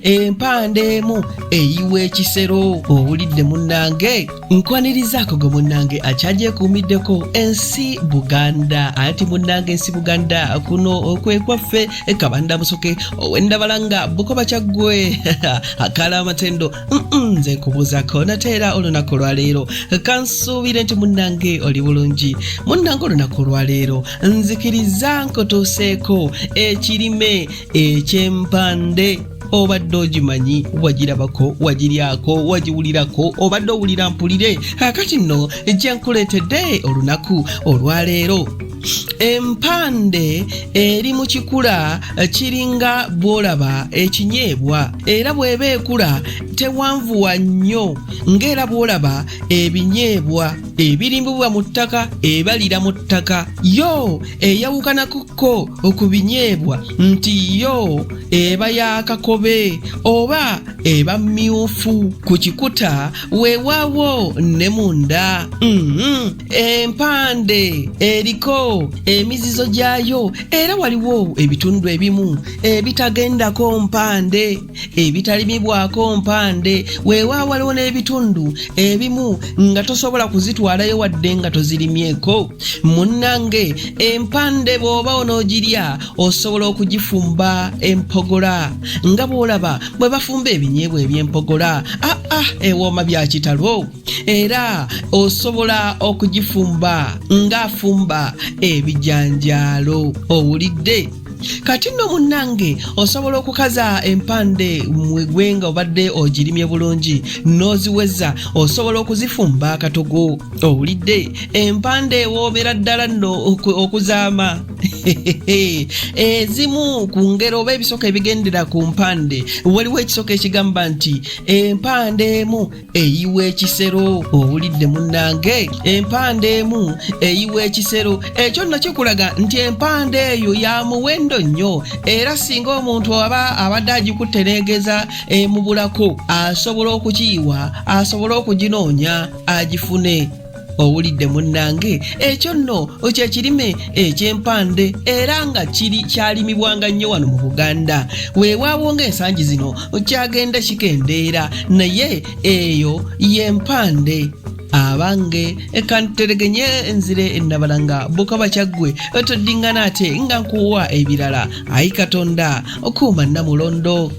Empande mu Eyiwa Ekisero owulidde munnange nkwanirizaako gwe munnange akyaje kuumiddeko ensi Buganda ati munnange ensi Buganda kuno okwekwaffe Kabanda Musoke owendabalanga Bukoba Kyaggwe akala amatendo nze nkubuuzako nateera olunaku lwaleero kansuubire nti munnange oli bulungi munnange olunaku lwaleero nzikiriza nkutuuseeko ekirime eky'empande obadde ogimanyi wagirabako wagiryako wagiwulirako obadde owulira mpulire kakati nno gyenkuleetedde olunaku olwaleero empande eri mu kikula kiringa bw'olaba ekinyeebwa era bw'eba ekula tewanvuwa nnyo ng'era bw'olaba ebinyeebwa ebirimbibwa mu ttaka ebalira mu ttaka yo eyawukanakukko ku binyeebwa nti yo eba yakakobe oba eba myufu ku kikuta weewaawo ne munda empande eriko emizizo gyayo era waliwo ebitundu ebimu ebitagendako mpande ebitalimibwako mpande weewaawo waliwo n'ebitundu ebimu nga tosobola kuzitwalayo wadde nga tozirimyeko munnange empande bw'oba onoogirya osobola okugifumba empogola nga bw'olaba bwe bafumba ebinyeebwa eby'empogola ewooma bya kitalo era osobola okugifumba ng'afumba ebijanjaalo owulidde kati nno munnange osobola okukaza empande mwegwe nga obadde ogirimye bulungi n'oziweza osobola okuzifumba akatogo owulidde empande woomera ddala nno okuzaama ezimu ku ngero oba ebisoko ebigendera ku mpande waliwo ekisoko ekigamba nti empande emu eyiwa ekisero owulidde munnange empande emu eyiwa ekisero ekyo nno kikulaga nti empande eyo ya muwendo nnyo era singa omuntu aba abadde agikutereegeza emubulako asobola okukiyiwa asobola okuginoonya agifune owulidde munnange ekyo nno kyekirime eky'empande era nga kyalimibwanga nnyo wano mu Buganda weewaawo ng'ensangi zino kyagenda kikendeera naye eyo y'empande abange kanteregenye enzire ennabalanga Bukoba Kyaggwe toddingana ate nga nkuwa ebirala ayi Katonda okuuma Namulondo.